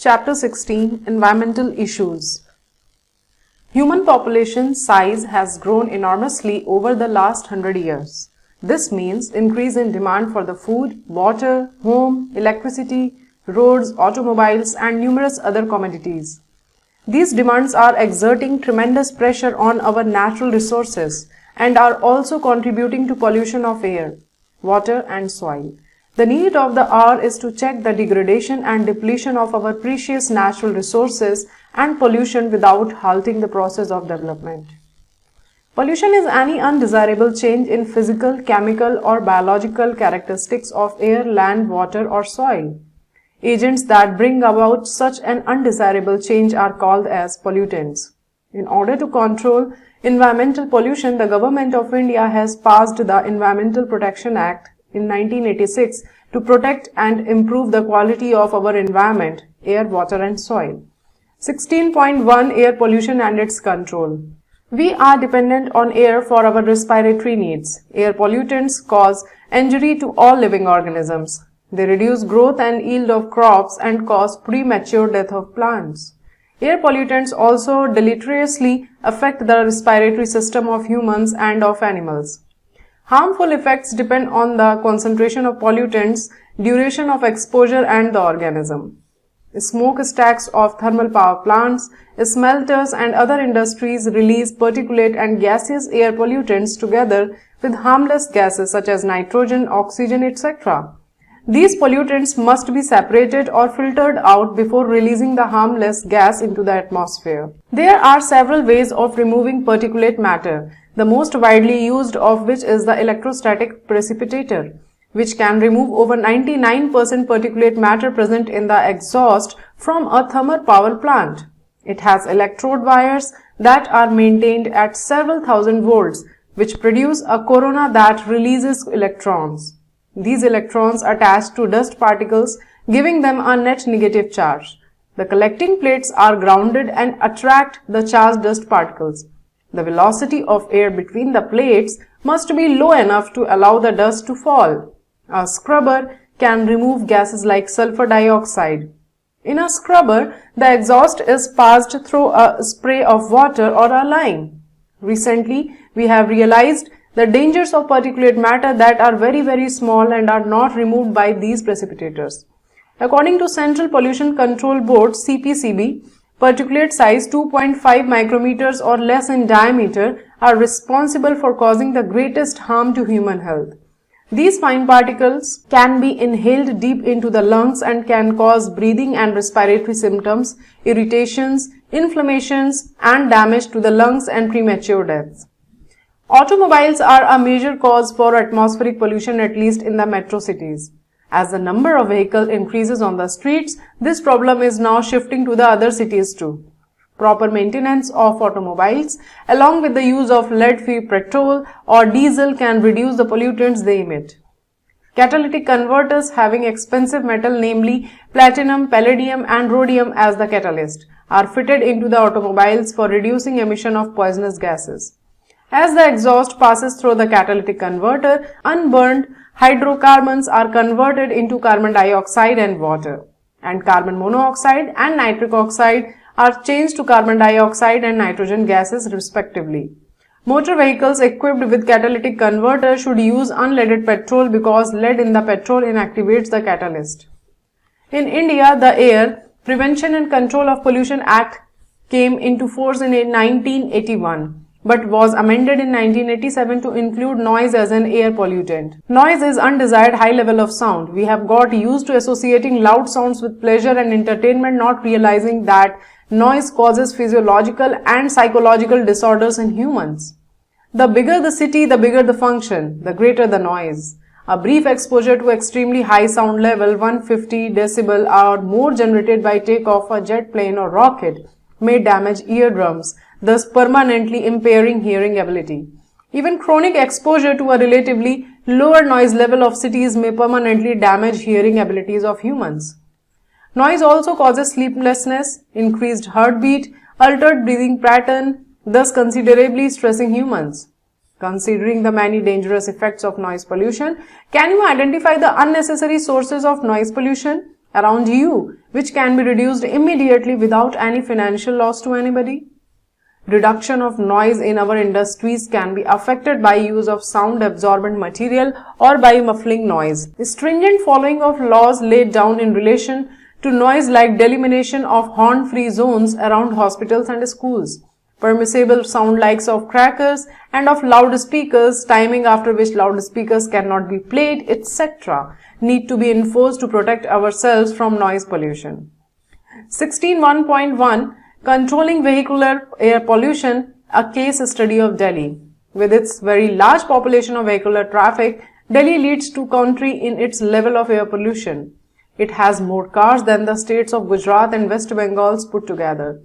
Chapter 16 Environmental Issues. Human population size has grown enormously over the last 100 years. This means increase in demand for the food, water, home, electricity, roads, automobiles and numerous other commodities. These demands are exerting tremendous pressure on our natural resources and are also contributing to pollution of air, water and soil. The need of the hour is to check the degradation and depletion of our precious natural resources and pollution without halting the process of development. Pollution is any undesirable change in physical, chemical or biological characteristics of air, land, water or soil. Agents that bring about such an undesirable change are called as pollutants. In order to control environmental pollution, the Government of India has passed the Environmental Protection Act in 1986 to protect and improve the quality of our environment, air, water and soil. 16.1 Air pollution and its control. We are dependent on air for our respiratory needs. Air pollutants cause injury to all living organisms. They reduce growth and yield of crops and cause premature death of plants. Air pollutants also deleteriously affect the respiratory system of humans and of animals. Harmful effects depend on the concentration of pollutants, duration of exposure and the organism. Smokestacks of thermal power plants, smelters and other industries release particulate and gaseous air pollutants together with harmless gases such as nitrogen, oxygen, etc. These pollutants must be separated or filtered out before releasing the harmless gas into the atmosphere. There are several ways of removing particulate matter, the most widely used of which is the electrostatic precipitator, which can remove over 99% particulate matter present in the exhaust from a thermal power plant. It has electrode wires that are maintained at several thousand volts, which produce a corona that releases electrons. These electrons attach to dust particles, giving them a net negative charge. The collecting plates are grounded and attract the charged dust particles. The velocity of air between the plates must be low enough to allow the dust to fall. A scrubber can remove gases like sulfur dioxide. In a scrubber, the exhaust is passed through a spray of water or a line. Recently, we have realized the dangers of particulate matter that are very small and are not removed by these precipitators. According to Central Pollution Control Board (CPCB), particulate size 2.5 micrometers or less in diameter are responsible for causing the greatest harm to human health. These fine particles can be inhaled deep into the lungs and can cause breathing and respiratory symptoms, irritations, inflammations, and damage to the lungs and premature deaths. Automobiles are a major cause for atmospheric pollution, at least in the metro cities. As the number of vehicles increases on the streets, this problem is now shifting to the other cities too. Proper maintenance of automobiles, along with the use of lead-free petrol or diesel, can reduce the pollutants they emit. Catalytic converters having expensive metal, namely platinum, palladium and rhodium as the catalyst, are fitted into the automobiles for reducing emission of poisonous gases. As the exhaust passes through the catalytic converter, unburned hydrocarbons are converted into carbon dioxide and water, and carbon monoxide and nitric oxide are changed to carbon dioxide and nitrogen gases respectively. Motor vehicles equipped with catalytic converter should use unleaded petrol because lead in the petrol inactivates the catalyst. In India, the Air Prevention and Control of Pollution Act came into force in 1981. But was amended in 1987 to include noise as an air pollutant. Noise is undesired high level of sound. We have got used to associating loud sounds with pleasure and entertainment, not realizing that noise causes physiological and psychological disorders in humans. The bigger the city, the bigger the function, the greater the noise. A brief exposure to extremely high sound level, 150 decibel or more generated by takeoff a jet plane or rocket, may damage eardrums, thus permanently impairing hearing ability. Even chronic exposure to a relatively lower noise level of cities may permanently damage hearing abilities of humans. Noise also causes sleeplessness, increased heartbeat, altered breathing pattern, thus considerably stressing humans. Considering the many dangerous effects of noise pollution, can you identify the unnecessary sources of noise pollution? around you, which can be reduced immediately without any financial loss to anybody? Reduction of noise in our industries can be affected by use of sound absorbent material or by muffling noise. Stringent following of laws laid down in relation to noise, like delimitation of horn-free zones around hospitals and schools, permissible sound likes of crackers and of loudspeakers, timing after which loudspeakers cannot be played, etc., need to be enforced to protect ourselves from noise pollution. 16.1.1 Controlling Vehicular Air Pollution, a case study of Delhi. With its very large population of vehicular traffic, Delhi leads to country in its level of air pollution. It has more cars than the states of Gujarat and West Bengal put together.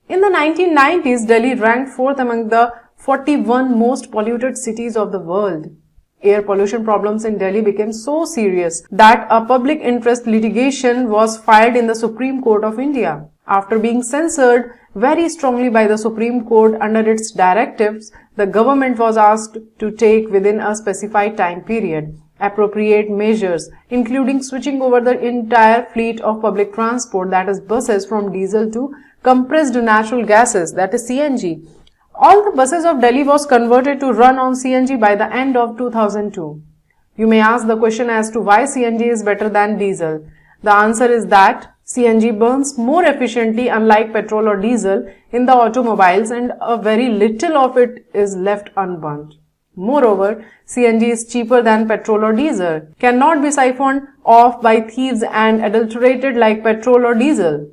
In the 1990s, Delhi ranked 4th among the 41 most polluted cities of the world. Air pollution problems in Delhi became so serious that a public interest litigation was filed in the Supreme Court of India. After being censored very strongly by the Supreme Court under its directives, the government was asked to take within a specified time period appropriate measures, including switching over the entire fleet of public transport, that is buses, from diesel to compressed natural gases, that is CNG. All the buses of Delhi was converted to run on CNG by the end of 2002. You may ask the question as to why CNG is better than diesel. The answer is that CNG burns more efficiently, unlike petrol or diesel, in the automobiles, and a very little of it is left unburnt. Moreover, CNG is cheaper than petrol or diesel, cannot be siphoned off by thieves and adulterated like petrol or diesel.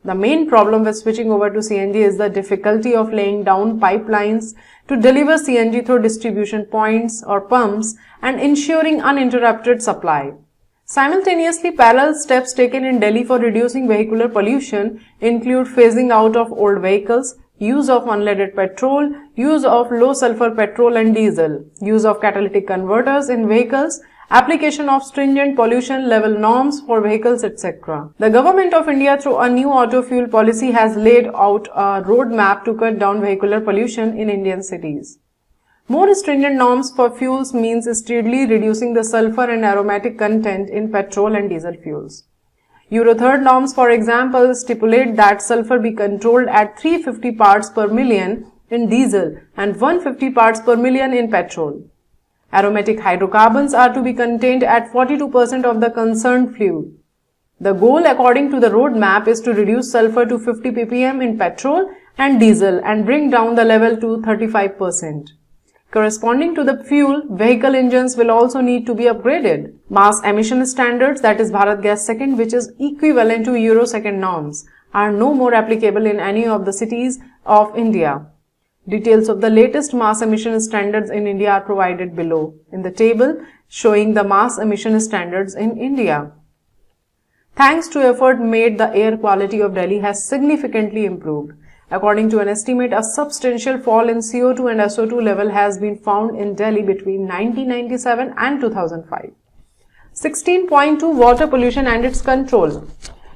The main problem with switching over to CNG is the difficulty of laying down pipelines to deliver CNG through distribution points or pumps and ensuring uninterrupted supply. Simultaneously, parallel steps taken in Delhi for reducing vehicular pollution include phasing out of old vehicles, use of unleaded petrol, use of low sulfur petrol and diesel, use of catalytic converters in vehicles, application of stringent pollution level norms for vehicles, etc. The Government of India, through a new auto fuel policy, has laid out a roadmap to cut down vehicular pollution in Indian cities. More stringent norms for fuels means steadily reducing the sulfur and aromatic content in petrol and diesel fuels. Euro 3rd norms, for example, stipulate that sulfur be controlled at 350 parts per million in diesel and 150 parts per million in petrol. Aromatic hydrocarbons are to be contained at 42% of the concerned fuel. The goal, according to the roadmap, is to reduce sulfur to 50 ppm in petrol and diesel and bring down the level to 35%. Corresponding to the fuel, vehicle engines will also need to be upgraded. Mass emission standards, that is Bharat Gas Second, which is equivalent to Euro 2nd norms, are no more applicable in any of the cities of India. Details of the latest mass emission standards in India are provided below in the table showing the mass emission standards in India. Thanks to effort made, the air quality of Delhi has significantly improved. According to an estimate, a substantial fall in CO2 and SO2 level has been found in Delhi between 1997 and 2005. 16.2 Water pollution and its control.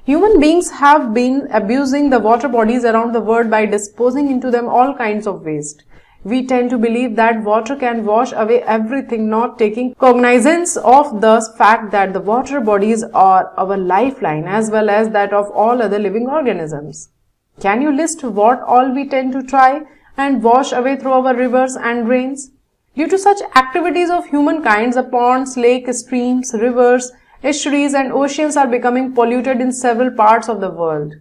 Human beings have been abusing the water bodies around the world by disposing into them all kinds of waste. We tend to believe that water can wash away everything, not taking cognizance of the fact that the water bodies are our lifeline as well as that of all other living organisms. Can you list what all we tend to try and wash away through our rivers and drains? Due to such activities of humankind, the ponds, lakes, streams, rivers, estuaries and oceans are becoming polluted in several parts of the world.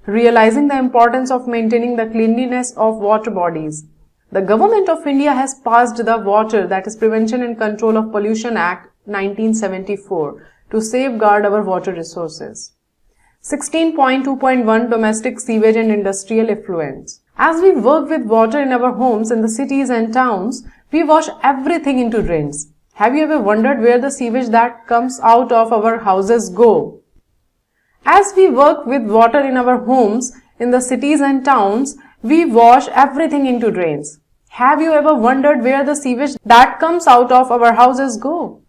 Realizing the importance of maintaining the cleanliness of water bodies, the Government of India has passed the Water, that is Prevention and Control of Pollution Act 1974 to safeguard our water resources. 16.2.1 Domestic sewage and industrial effluents. As we work with water in our homes, in the cities and towns, we wash everything into drains. Have you ever wondered where the sewage that comes out of our houses go? As we work with water in our homes, in the cities and towns, we wash everything into drains. Have you ever wondered where the sewage that comes out of our houses go?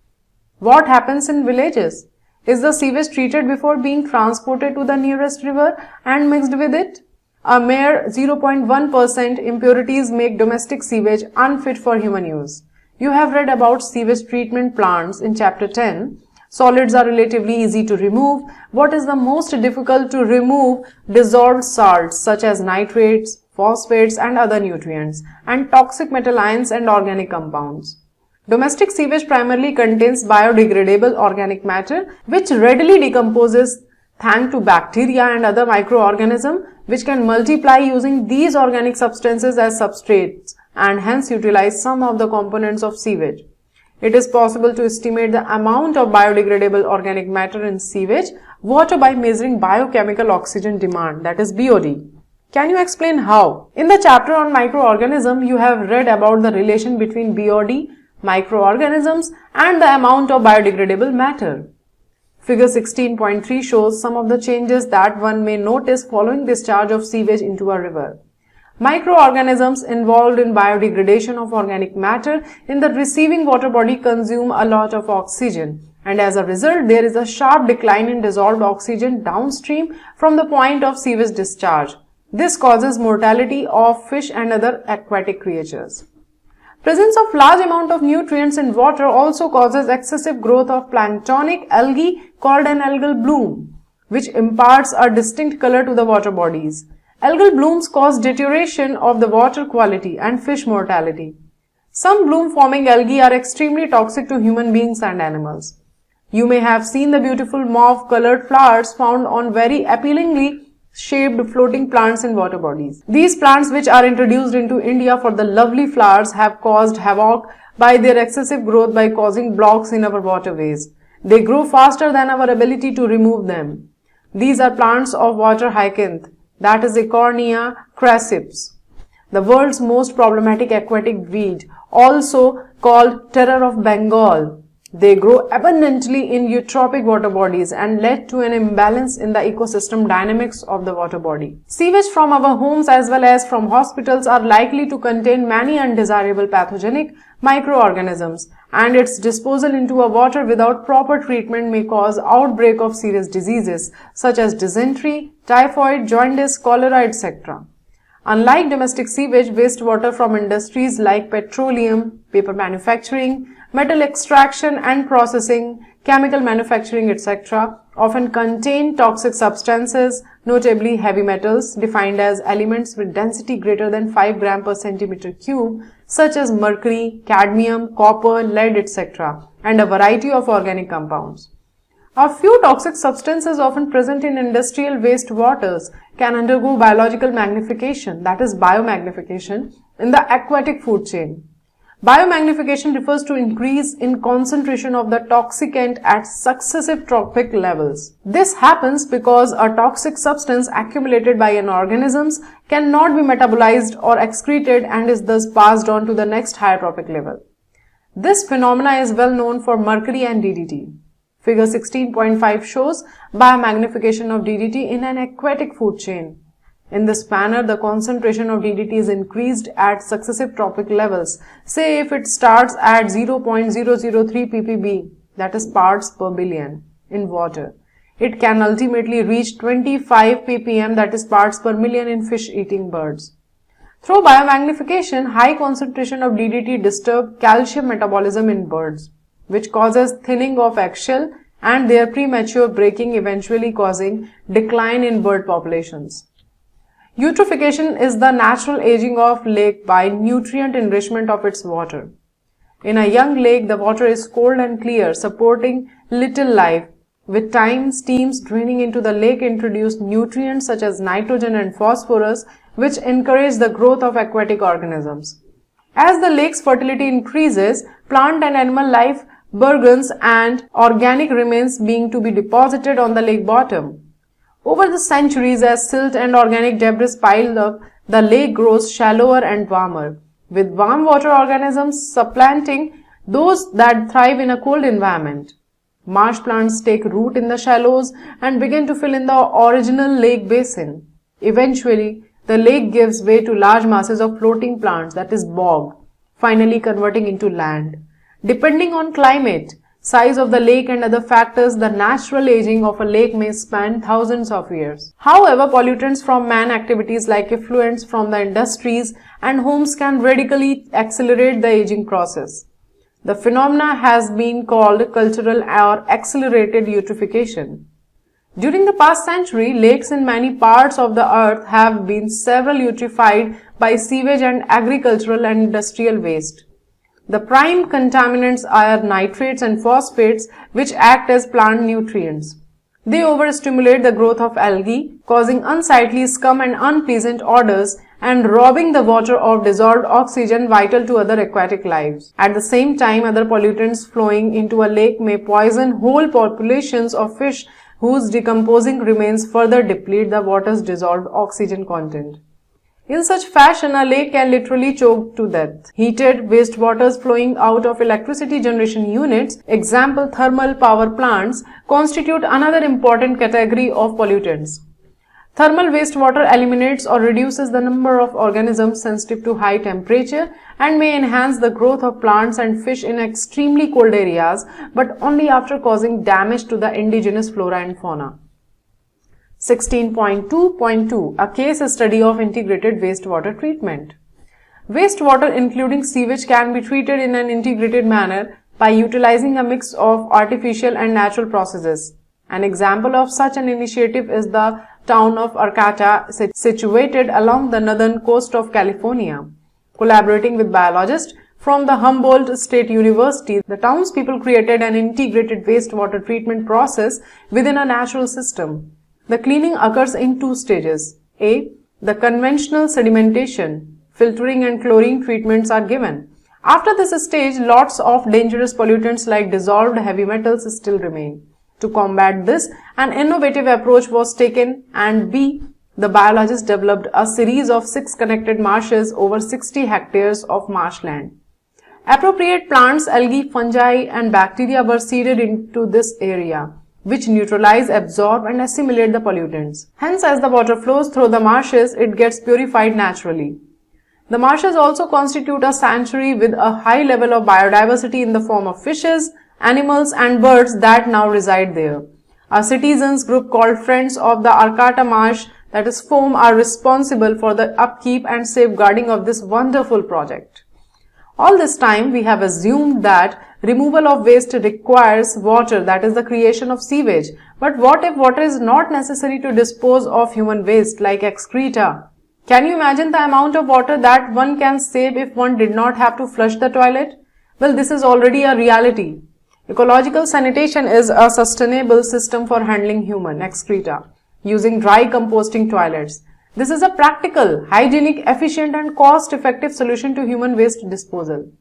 What happens in villages? Is the sewage treated before being transported to the nearest river and mixed with it? A mere 0.1% impurities make domestic sewage unfit for human use. You have read about sewage treatment plants in chapter 10. Solids are relatively easy to remove. What is the most difficult to remove? Dissolved salts such as nitrates, phosphates and other nutrients, and toxic metal ions and organic compounds. Domestic sewage primarily contains biodegradable organic matter which readily decomposes thanks to bacteria and other microorganisms which can multiply using these organic substances as substrates and hence utilize some of the components of sewage. It is possible to estimate the amount of biodegradable organic matter in sewage water by measuring biochemical oxygen demand, that is BOD. Can you explain how? In the chapter on microorganisms, you have read about the relation between BOD, microorganisms and the amount of biodegradable matter. Figure 16.3 shows some of the changes that one may notice following discharge of sewage into a river. Microorganisms involved in biodegradation of organic matter in the receiving water body consume a lot of oxygen, and as a result there is a sharp decline in dissolved oxygen downstream from the point of sewage discharge. This causes mortality of fish and other aquatic creatures. Presence of large amount of nutrients in water also causes excessive growth of planktonic algae called an algal bloom, which imparts a distinct color to the water bodies. Algal blooms cause deterioration of the water quality and fish mortality. Some bloom-forming algae are extremely toxic to human beings and animals. You may have seen the beautiful mauve-colored flowers found on very appealingly shaped floating plants in water bodies. These plants, which are introduced into India for the lovely flowers, have caused havoc by their excessive growth by causing blocks in our waterways. They grow faster than our ability to remove them. These are plants of water hyacinth, that is Eichhornia crassips, the world's most problematic aquatic weed, also called terror of Bengal. They grow abundantly in eutrophic water bodies and lead to an imbalance in the ecosystem dynamics of the water body. Sewage from our homes as well as from hospitals are likely to contain many undesirable pathogenic microorganisms, and its disposal into a water without proper treatment may cause outbreak of serious diseases such as dysentery, typhoid, jaundice, cholera, etc. Unlike domestic sewage, wastewater from industries like petroleum, paper manufacturing, metal extraction and processing, chemical manufacturing, etc. often contain toxic substances, notably heavy metals defined as elements with density greater than 5 gram per centimeter cube, such as mercury, cadmium, copper, lead, etc., and a variety of organic compounds. A few toxic substances often present in industrial wastewaters can undergo biological magnification, that is biomagnification, in the aquatic food chain. Biomagnification refers to increase in concentration of the toxicant at successive trophic levels. This happens because a toxic substance accumulated by an organism cannot be metabolized or excreted and is thus passed on to the next higher trophic level. This phenomena is well known for mercury and DDT. Figure 16.5 shows biomagnification of DDT in an aquatic food chain. In this manner, the concentration of DDT is increased at successive trophic levels. Say if it starts at 0.003 ppb, that is parts per billion, in water. It can ultimately reach 25 ppm, that is parts per million, in fish-eating birds. Through biomagnification, high concentration of DDT disturb calcium metabolism in birds, which causes thinning of eggshell and their premature breaking, eventually causing decline in bird populations. Eutrophication is the natural aging of lake by nutrient enrichment of its water. In a young lake, the water is cold and clear, supporting little life. With time, streams draining into the lake introduce nutrients such as nitrogen and phosphorus, which encourage the growth of aquatic organisms. As the lake's fertility increases, plant and animal life burgeons and organic remains being to be deposited on the lake bottom. Over the centuries, as silt and organic debris piled up, the lake grows shallower and warmer, with warm water organisms supplanting those that thrive in a cold environment. Marsh plants take root in the shallows and begin to fill in the original lake basin. Eventually, the lake gives way to large masses of floating plants, that is bog, finally converting into land. Depending on climate, size of the lake and other factors, the natural aging of a lake may span thousands of years. However, pollutants from man activities like effluents from the industries and homes can radically accelerate the aging process. The phenomena has been called cultural or accelerated eutrophication. During the past century, lakes in many parts of the earth have been severely eutrophied by sewage and agricultural and industrial waste. The prime contaminants are nitrates and phosphates, which act as plant nutrients. They overstimulate the growth of algae, causing unsightly scum and unpleasant odors, and robbing the water of dissolved oxygen vital to other aquatic lives. At the same time, other pollutants flowing into a lake may poison whole populations of fish whose decomposing remains further deplete the water's dissolved oxygen content. In such fashion, a lake can literally choke to death. Heated wastewaters flowing out of electricity generation units, example thermal power plants, constitute another important category of pollutants. Thermal wastewater eliminates or reduces the number of organisms sensitive to high temperature and may enhance the growth of plants and fish in extremely cold areas, but only after causing damage to the indigenous flora and fauna. 16.2.2 A case study of integrated wastewater treatment. Wastewater including sewage can be treated in an integrated manner by utilizing a mix of artificial and natural processes. An example of such an initiative is the town of Arcata, situated along the northern coast of California. Collaborating with biologists from the Humboldt State University, the townspeople created an integrated wastewater treatment process within a natural system. The cleaning occurs in two stages. A. The conventional sedimentation, filtering and chlorine treatments are given. After this stage, lots of dangerous pollutants like dissolved heavy metals still remain. To combat this, an innovative approach was taken, and B. The biologists developed a series of 6 connected marshes over 60 hectares of marshland. Appropriate plants, algae, fungi and bacteria were seeded into this area, which neutralize, absorb and assimilate the pollutants. Hence, as the water flows through the marshes, it gets purified naturally. The marshes also constitute a sanctuary with a high level of biodiversity in the form of fishes, animals and birds that now reside there. A citizens group called Friends of the Arcata Marsh, that is FOAM, are responsible for the upkeep and safeguarding of this wonderful project. All this time, we have assumed that removal of waste requires water, that is the creation of sewage. But what if water is not necessary to dispose of human waste like excreta? Can you imagine the amount of water that one can save if one did not have to flush the toilet? Well, this is already a reality. Ecological sanitation is a sustainable system for handling human excreta using dry composting toilets. This is a practical, hygienic, efficient and cost-effective solution to human waste disposal.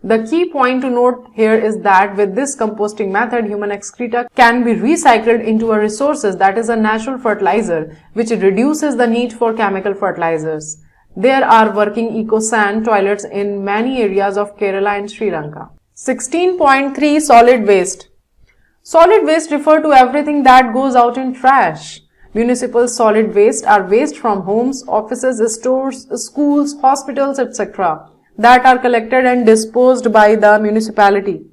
The key point to note here is that with this composting method, human excreta can be recycled into a resources, that is a natural fertilizer, which reduces the need for chemical fertilizers. There are working eco-sand toilets in many areas of Kerala and Sri Lanka. 16.3 Solid waste. Solid waste refer to everything that goes out in trash. Municipal solid waste are waste from homes, offices, stores, schools, hospitals, etc. that are collected and disposed by the municipality.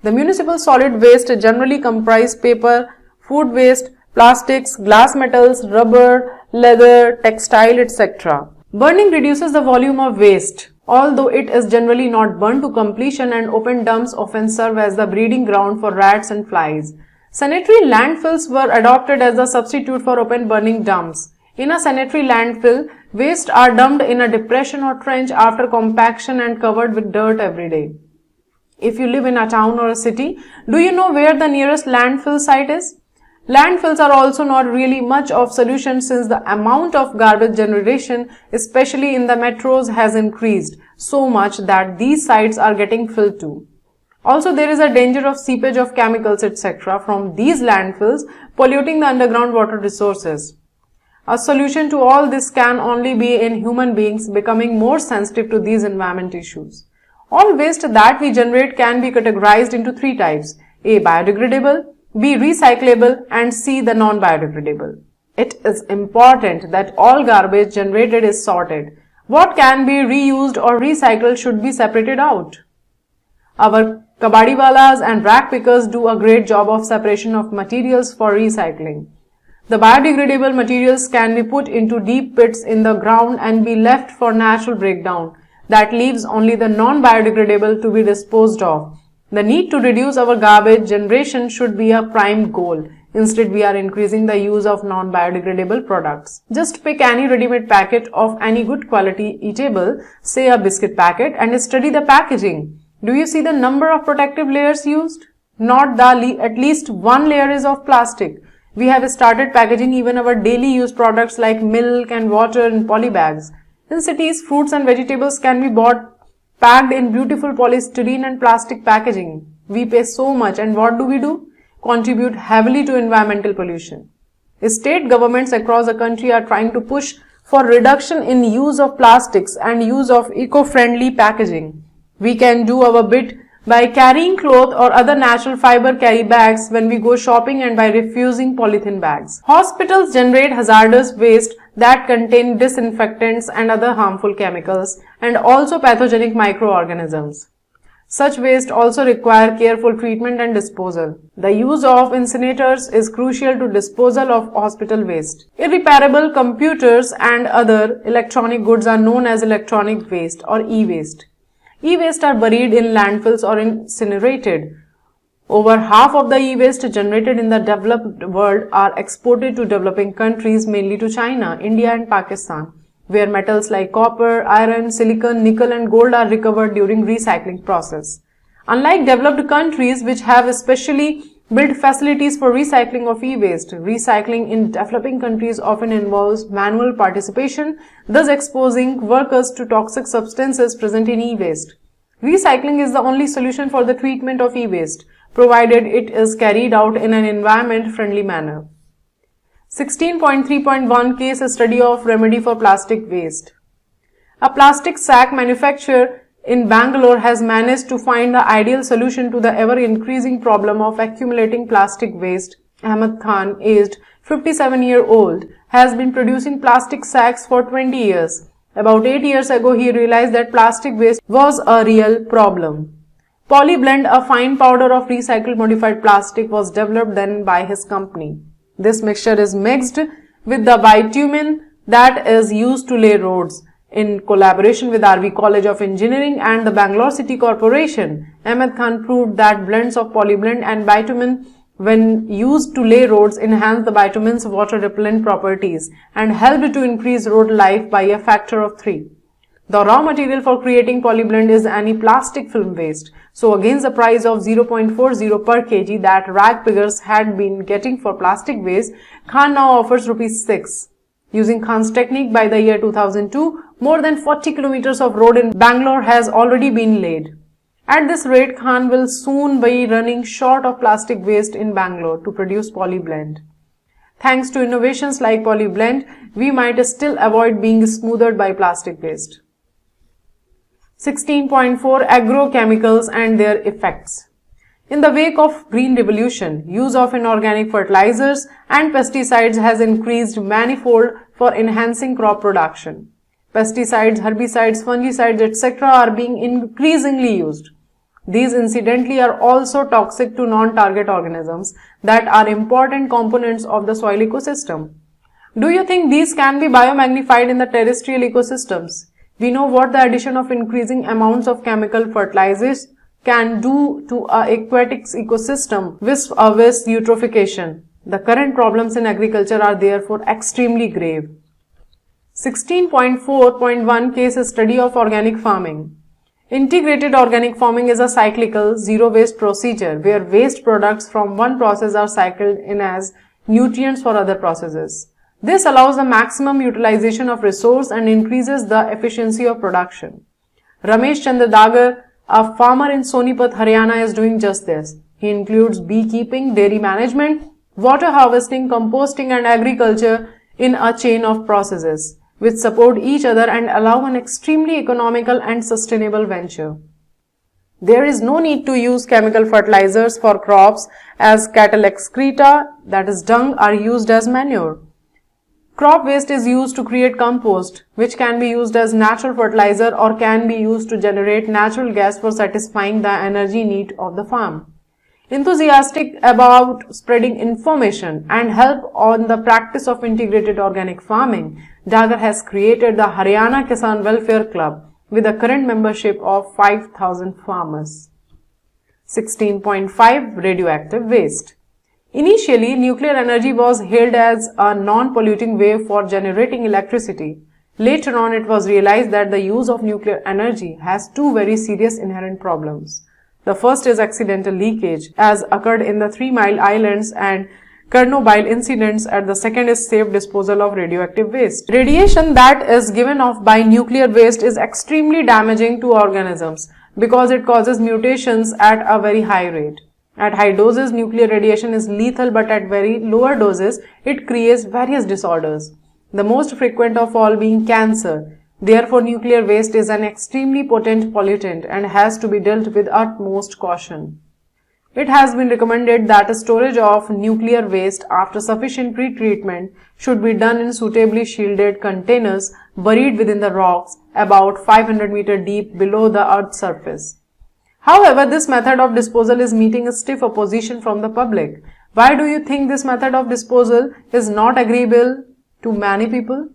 The municipal solid waste generally comprise paper, food waste, plastics, glass metals, rubber, leather, textile, etc. Burning reduces the volume of waste. Although it is generally not burned to completion, and open dumps often serve as the breeding ground for rats and flies. Sanitary landfills were adopted as a substitute for open burning dumps. In a sanitary landfill, waste are dumped in a depression or trench after compaction and covered with dirt every day. If you live in a town or a city, do you know where the nearest landfill site is? Landfills are also not really much of solution, since the amount of garbage generation, especially in the metros, has increased so much that these sites are getting filled too. Also, there is a danger of seepage of chemicals, etc. from these landfills, polluting the underground water resources. A solution to all this can only be in human beings becoming more sensitive to these environment issues. All waste that we generate can be categorized into 3 types: A. Biodegradable, B. Recyclable, and C. The non-biodegradable. It is important that all garbage generated is sorted. What can be reused or recycled should be separated out. Our kabadiwalas and rag pickers do a great job of separation of materials for recycling. The biodegradable materials can be put into deep pits in the ground and be left for natural breakdown. that leaves only the non-biodegradable to be disposed of. The need to reduce our garbage generation should be a prime goal. Instead, we are increasing the use of non-biodegradable products. Just pick any ready-made packet of any good quality eatable, say a biscuit packet, and study the packaging. Do you see the number of protective layers used? Not at least one layer is of plastic. We have started packaging even our daily use products like milk and water in poly bags. In cities, fruits and vegetables can be bought packed in beautiful polystyrene and plastic packaging. We pay so much, and what do? Contribute heavily to environmental pollution. State governments across the country are trying to push for reduction in use of plastics and use of eco-friendly packaging. We can do our bit by carrying cloth or other natural fiber carry bags when we go shopping and by refusing polythene bags. Hospitals generate hazardous waste that contain disinfectants and other harmful chemicals and also pathogenic microorganisms. Such waste also require careful treatment and disposal. The use of incinerators is crucial to disposal of hospital waste. Irreparable computers and other electronic goods are known as electronic waste or e-waste. E-waste are buried in landfills or incinerated. Over half of the e-waste generated in the developed world are exported to developing countries, mainly to China, India and Pakistan, where metals like copper, iron, silicon, nickel and gold are recovered during recycling process. Unlike developed countries which have specially built facilities for recycling of e-waste, recycling in developing countries often involves manual participation, thus exposing workers to toxic substances present in e-waste. Recycling is the only solution for the treatment of e-waste, provided it is carried out in an environment-friendly manner. 16.3.1 Case study of remedy for plastic waste. A plastic sack manufacturer in Bangalore has managed to find the ideal solution to the ever-increasing problem of accumulating plastic waste. Ahmed Khan, aged 57-year-old, has been producing plastic sacks for 20 years. About 8 years ago, he realized that plastic waste was a real problem. Polyblend, a fine powder of recycled modified plastic, was developed then by his company. This mixture is mixed with the bitumen that is used to lay roads. In collaboration with RV College of Engineering and the Bangalore City Corporation, Ahmed Khan proved that blends of polyblend and bitumen when used to lay roads enhance the bitumen's water repellent properties and helped to increase road life by a factor of 3. The raw material for creating polyblend is any plastic film waste. So against the price of 0.40 per kg that rag pickers had been getting for plastic waste, Khan now offers ₹6. Using Khan's technique, by the year 2002, more than 40 kilometers of road in Bangalore has already been laid. At this rate, Khan will soon be running short of plastic waste in Bangalore to produce polyblend. Thanks to innovations like polyblend, we might still avoid being smothered by plastic waste. 16.4 Agrochemicals and their effects. In the wake of Green Revolution, use of inorganic fertilizers and pesticides has increased manifold for enhancing crop production. Pesticides, herbicides, fungicides, etc. are being increasingly used. These incidentally are also toxic to non-target organisms that are important components of the soil ecosystem. Do you think these can be biomagnified in the terrestrial ecosystems? We know what the addition of increasing amounts of chemical fertilizers can do to an aquatic ecosystem with eutrophication. The current problems in agriculture are therefore extremely grave. 16.4.1 Case study of organic farming. Integrated organic farming is a cyclical, zero-waste procedure where waste products from one process are cycled in as nutrients for other processes. This allows the maximum utilization of resource and increases the efficiency of production. Ramesh Chandra Dagar, a farmer in Sonipat, Haryana, is doing just this. He includes beekeeping, dairy management, water harvesting, composting and agriculture in a chain of processes which support each other and allow an extremely economical and sustainable venture. There is no need to use chemical fertilizers for crops as cattle excreta, that is dung, are used as manure. Crop waste is used to create compost, which can be used as natural fertilizer or can be used to generate natural gas for satisfying the energy need of the farm. Enthusiastic about spreading information and help on the practice of integrated organic farming, Dagar has created the Haryana Kisan Welfare Club, with a current membership of 5,000 farmers. 16.5 Radioactive waste. Initially, nuclear energy was hailed as a non-polluting way for generating electricity. Later on, it was realized that the use of nuclear energy has two very serious inherent problems. The first is accidental leakage, as occurred in the 3 Mile Islands and Chernobyl incidents, and the second is safe disposal of radioactive waste. Radiation that is given off by nuclear waste is extremely damaging to organisms because it causes mutations at a very high rate. At high doses, nuclear radiation is lethal, but at very lower doses, it creates various disorders, the most frequent of all being cancer. Therefore, nuclear waste is an extremely potent pollutant and has to be dealt with utmost caution. It has been recommended that storage of nuclear waste after sufficient pre-treatment should be done in suitably shielded containers buried within the rocks about 500 meters deep below the Earth's surface. However, this method of disposal is meeting a stiff opposition from the public. Why do you think this method of disposal is not agreeable to many people?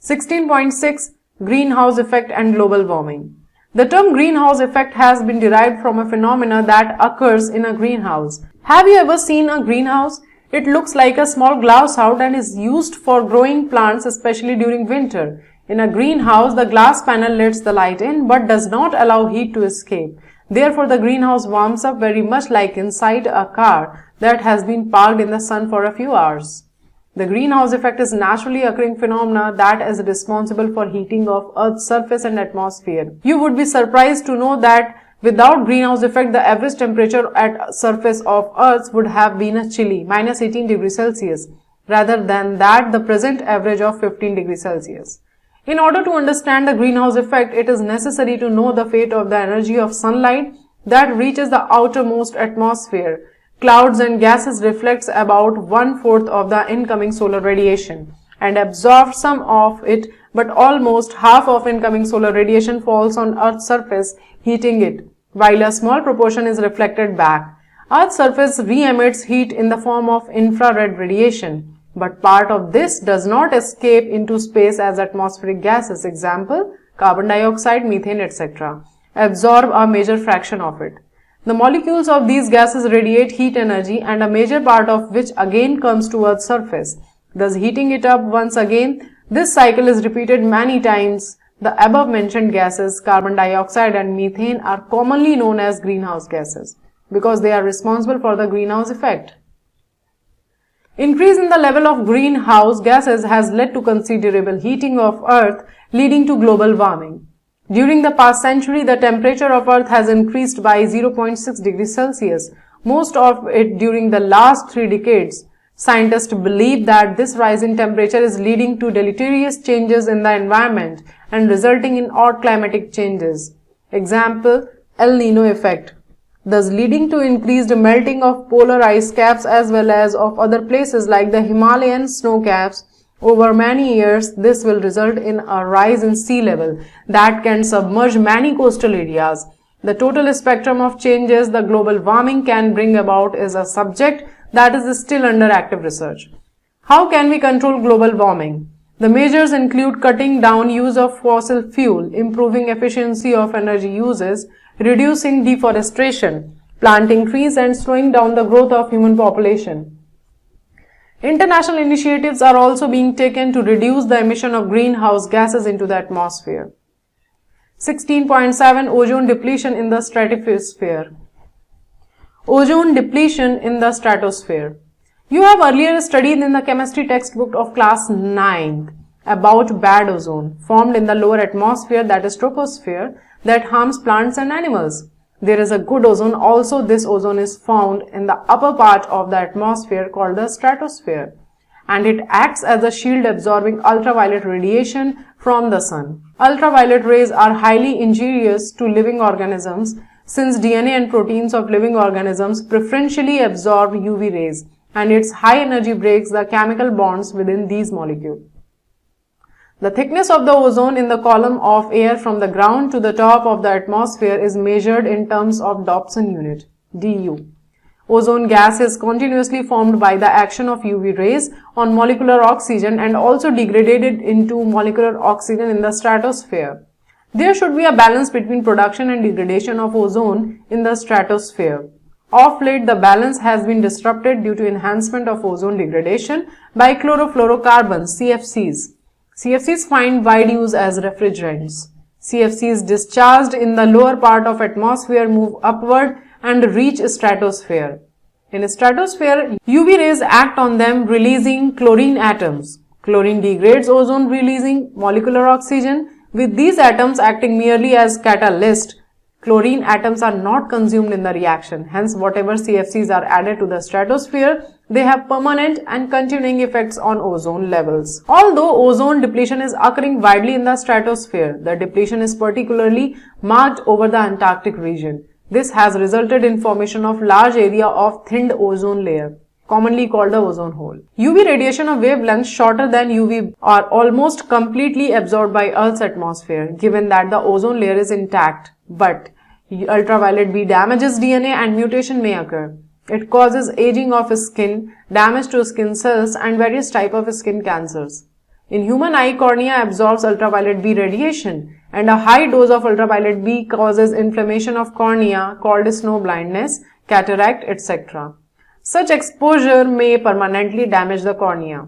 16.6 Greenhouse effect and global warming. The term greenhouse effect has been derived from a phenomena that occurs in a greenhouse. Have you ever seen a greenhouse? It looks like a small glass house and is used for growing plants, especially during winter. In a greenhouse, the glass panel lets the light in but does not allow heat to escape. Therefore, the greenhouse warms up very much like inside a car that has been parked in the sun for a few hours. The greenhouse effect is a naturally occurring phenomena that is responsible for heating of Earth's surface and atmosphere. You would be surprised to know that without greenhouse effect, the average temperature at surface of Earth would have been a chilly -18 degrees Celsius, rather than that the present average of 15 degrees Celsius. In order to understand the greenhouse effect, it is necessary to know the fate of the energy of sunlight that reaches the outermost atmosphere. Clouds and gases reflects about 1/4 of the incoming solar radiation and absorbs some of it, but almost half of incoming solar radiation falls on Earth's surface, heating it, while a small proportion is reflected back. Earth's surface re-emits heat in the form of infrared radiation, but part of this does not escape into space as atmospheric gases, example, carbon dioxide, methane, etc., absorb a major fraction of it. The molecules of these gases radiate heat energy, and a major part of which again comes to Earth's surface, thus heating it up once again. This cycle is repeated many times. The above mentioned gases, carbon dioxide and methane, are commonly known as greenhouse gases because they are responsible for the greenhouse effect. Increase in the level of greenhouse gases has led to considerable heating of Earth, leading to global warming. During the past century, the temperature of Earth has increased by 0.6 degrees Celsius, most of it during the last 3 decades. Scientists believe that this rise in temperature is leading to deleterious changes in the environment and resulting in odd climatic changes. Example, El Nino effect, thus leading to increased melting of polar ice caps as well as of other places like the Himalayan snow caps. Over many years, this will result in a rise in sea level that can submerge many coastal areas. The total spectrum of changes the global warming can bring about is a subject that is still under active research. How can we control global warming? The measures include cutting down use of fossil fuel, improving efficiency of energy uses, reducing deforestation, planting trees, and slowing down the growth of human population. International initiatives are also being taken to reduce the emission of greenhouse gases into the atmosphere. 16.7 Ozone depletion in the stratosphere. Ozone depletion in the stratosphere. You have earlier studied in the chemistry textbook of class 9th about bad ozone formed in the lower atmosphere, that is troposphere, that harms plants and animals. There is a good ozone also. This ozone is found in the upper part of the atmosphere called the stratosphere, and it acts as a shield absorbing ultraviolet radiation from the sun. Ultraviolet rays are highly injurious to living organisms since DNA and proteins of living organisms preferentially absorb UV rays, and its high energy breaks the chemical bonds within these molecules. The thickness of the ozone in the column of air from the ground to the top of the atmosphere is measured in terms of Dobson unit, DU. Ozone gas is continuously formed by the action of UV rays on molecular oxygen and also degraded into molecular oxygen in the stratosphere. There should be a balance between production and degradation of ozone in the stratosphere. Of late, the balance has been disrupted due to enhancement of ozone degradation by chlorofluorocarbons, CFCs. CFCs find wide use as refrigerants. CFCs discharged in the lower part of atmosphere move upward and reach stratosphere. In stratosphere, UV rays act on them, releasing chlorine atoms. Chlorine degrades ozone, releasing molecular oxygen. With these atoms acting merely as catalyst, chlorine atoms are not consumed in the reaction. Hence, whatever CFCs are added to the stratosphere, they have permanent and continuing effects on ozone levels. Although ozone depletion is occurring widely in the stratosphere, the depletion is particularly marked over the Antarctic region. This has resulted in formation of large area of thinned ozone layer, commonly called the ozone hole. UV radiation of wavelengths shorter than UV are almost completely absorbed by Earth's atmosphere, given that the ozone layer is intact. But ultraviolet B damages DNA and mutation may occur. It causes aging of skin, damage to skin cells, and various types of skin cancers. In human eye, cornea absorbs ultraviolet B radiation, and a high dose of ultraviolet B causes inflammation of cornea called snow blindness, cataract, etc. Such exposure may permanently damage the cornea.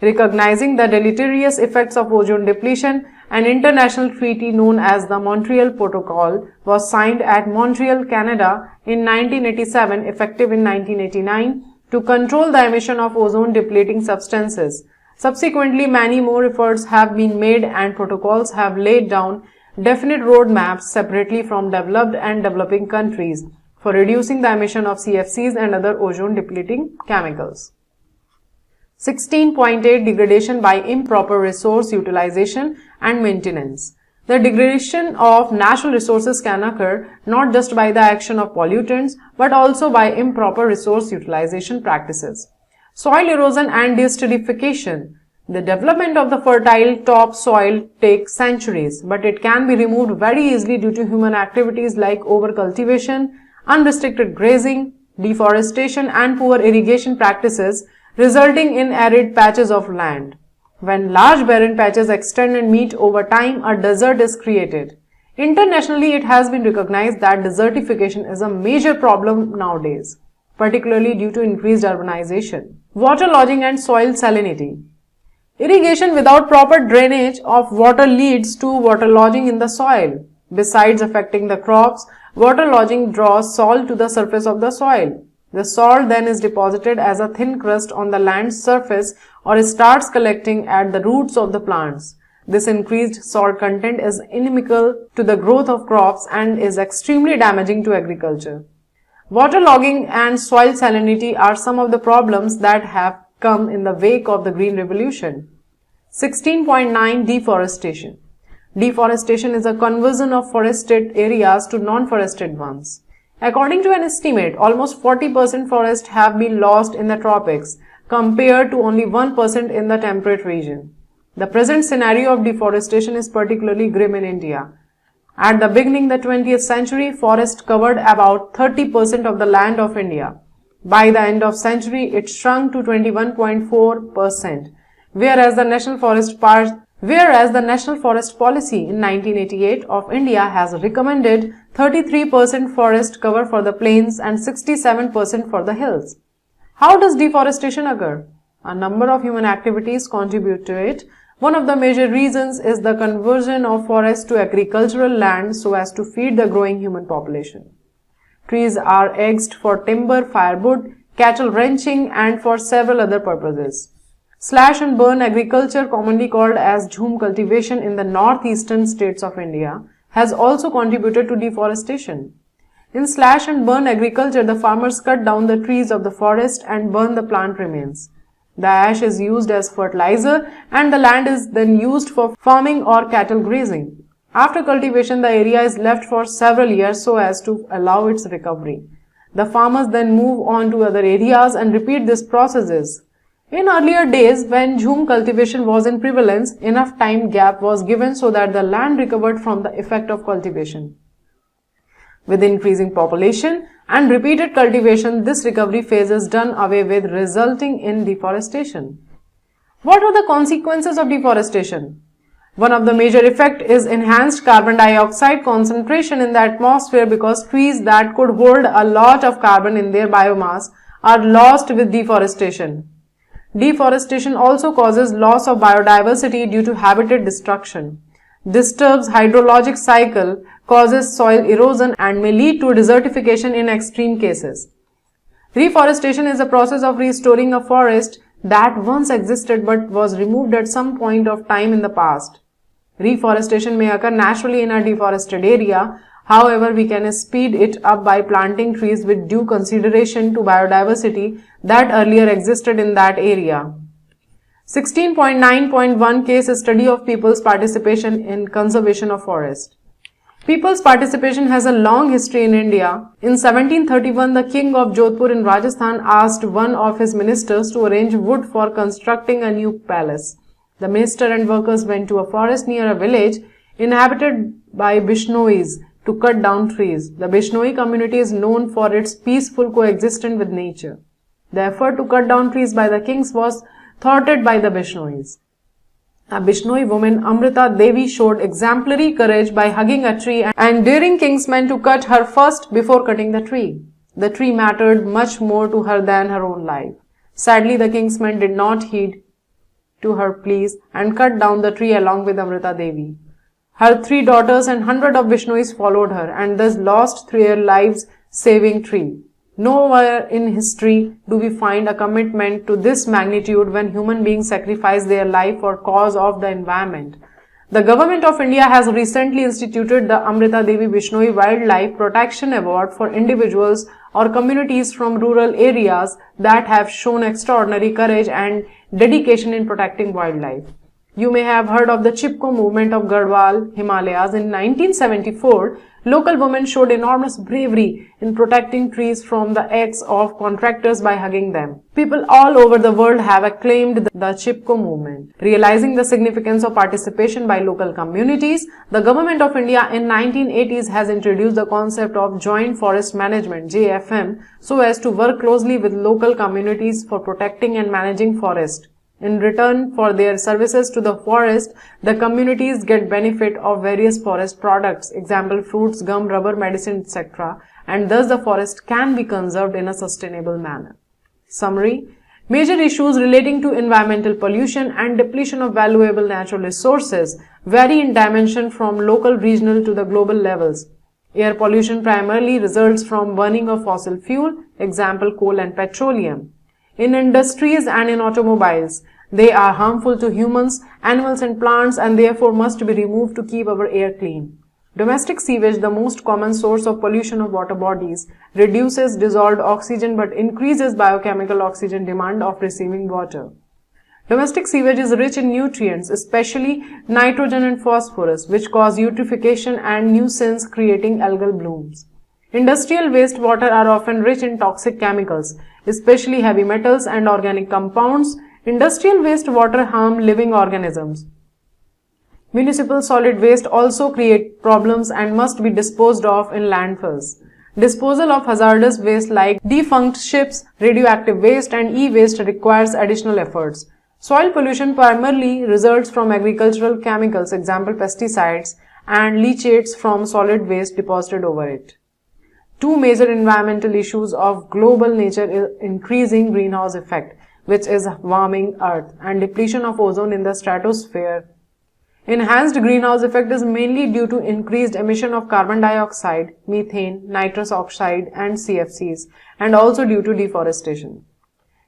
Recognizing the deleterious effects of ozone depletion, an international treaty known as the Montreal Protocol was signed at Montreal, Canada in 1987, effective in 1989, to control the emission of ozone depleting substances. Subsequently, many more efforts have been made and protocols have laid down definite roadmaps separately from developed and developing countries for reducing the emission of CFCs and other ozone depleting chemicals. 16.8 Degradation by improper resource utilization and maintenance. The degradation of natural resources can occur not just by the action of pollutants but also by improper resource utilization practices. Soil erosion and desertification. The development of the fertile top soil takes centuries, but it can be removed very easily due to human activities like overcultivation, unrestricted grazing, deforestation, and poor irrigation practices, resulting in arid patches of land. When large barren patches extend and meet over time, a desert is created. Internationally, it has been recognized that desertification is a major problem nowadays, particularly due to increased urbanization. Waterlogging and soil salinity. Irrigation without proper drainage of water leads to waterlogging in the soil. Besides affecting the crops, waterlogging draws salt to the surface of the soil. The salt then is deposited as a thin crust on the land's surface or starts collecting at the roots of the plants. This increased salt content is inimical to the growth of crops and is extremely damaging to agriculture. Waterlogging and soil salinity are some of the problems that have come in the wake of the Green Revolution. 16.9 Deforestation. Deforestation is a conversion of forested areas to non-forested ones. According to an estimate, almost 40% forests have been lost in the tropics, compared to only 1% in the temperate region. The present scenario of deforestation is particularly grim in India. At the beginning of the 20th century, forests covered about 30% of the land of India. By the end of the century, it shrunk to 21.4%, whereas the National Forest Policy in 1988 of India has recommended 33% forest cover for the plains and 67% for the hills. How does deforestation occur? A number of human activities contribute to it. One of the major reasons is the conversion of forests to agricultural land so as to feed the growing human population. Trees are axed for timber, firewood, cattle ranching, and for several other purposes. Slash and burn agriculture, commonly called as jhum cultivation in the northeastern states of India, has also contributed to deforestation. In slash and burn agriculture, the farmers cut down the trees of the forest and burn the plant remains. The ash is used as fertilizer and the land is then used for farming or cattle grazing. After cultivation, the area is left for several years so as to allow its recovery. The farmers then move on to other areas and repeat these processes. In earlier days, when jhum cultivation was in prevalence, enough time gap was given so that the land recovered from the effect of cultivation. With increasing population and repeated cultivation, this recovery phase is done away with, resulting in deforestation. What are the consequences of deforestation? One of the major effects is enhanced carbon dioxide concentration in the atmosphere because trees that could hold a lot of carbon in their biomass are lost with deforestation. Deforestation also causes loss of biodiversity due to habitat destruction, disturbs hydrologic cycle, causes soil erosion and may lead to desertification in extreme cases. Reforestation is a process of restoring a forest that once existed but was removed at some point of time in the past. Reforestation may occur naturally in a deforested area. However, we can speed it up by planting trees with due consideration to biodiversity that earlier existed in that area. 16.9.1 Case study of people's participation in conservation of forest. People's participation has a long history in India. In 1731, the king of Jodhpur in Rajasthan asked one of his ministers to arrange wood for constructing a new palace. The minister and workers went to a forest near a village inhabited by Bishnois to cut down trees. The Bishnoi community is known for its peaceful coexistence with nature. The effort to cut down trees by the kings was thwarted by the Bishnois. A Bishnoi woman, Amrita Devi, showed exemplary courage by hugging a tree and daring kingsmen to cut her first before cutting the tree. The tree mattered much more to her than her own life. Sadly, the kingsmen did not heed to her pleas and cut down the tree along with Amrita Devi. Her 3 daughters and hundreds of Bishnois followed her and thus lost their lives saving tree. Nowhere in history do we find a commitment to this magnitude when human beings sacrifice their life for cause of the environment. The Government of India has recently instituted the Amrita Devi Bishnoi Wildlife Protection Award for individuals or communities from rural areas that have shown extraordinary courage and dedication in protecting wildlife. You may have heard of the Chipko movement of Garhwal, Himalayas. In 1974, local women showed enormous bravery in protecting trees from the acts of contractors by hugging them. People all over the world have acclaimed the Chipko movement. Realizing the significance of participation by local communities, the Government of India in 1980s has introduced the concept of Joint Forest Management (JFM) so as to work closely with local communities for protecting and managing forest. In return for their services to the forest, the communities get benefit of various forest products, example fruits, gum, rubber, medicine, etc., and thus the forest can be conserved in a sustainable manner. Summary: major issues relating to environmental pollution and depletion of valuable natural resources vary in dimension from local, regional to the global levels. Air pollution primarily results from burning of fossil fuel, example coal and petroleum. In industries and in automobiles, they are harmful to humans, animals and plants and therefore must be removed to keep our air clean. Domestic sewage, the most common source of pollution of water bodies, reduces dissolved oxygen but increases biochemical oxygen demand of receiving water. Domestic sewage is rich in nutrients, especially nitrogen and phosphorus, which cause eutrophication and nuisance, creating algal blooms. Industrial wastewater are often rich in toxic chemicals, especially heavy metals and organic compounds. Industrial wastewater harm living organisms. Municipal solid waste also create problems and must be disposed of in landfills. Disposal of hazardous waste like defunct ships, radioactive waste and e-waste requires additional efforts. Soil pollution primarily results from agricultural chemicals, example pesticides, and leachates from solid waste deposited over it. Two major environmental issues of global nature is increasing greenhouse effect, which is warming Earth, and depletion of ozone in the stratosphere. Enhanced greenhouse effect is mainly due to increased emission of carbon dioxide, methane, nitrous oxide and CFCs, and also due to deforestation.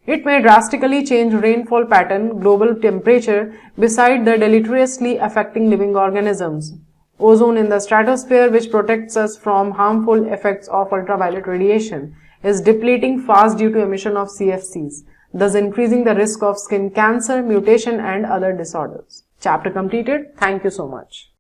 It may drastically change rainfall pattern, global temperature, beside the deleteriously affecting living organisms. Ozone in the stratosphere, which protects us from harmful effects of ultraviolet radiation, is depleting fast due to emission of CFCs, thus increasing the risk of skin cancer, mutation and other disorders. Chapter completed. Thank you so much.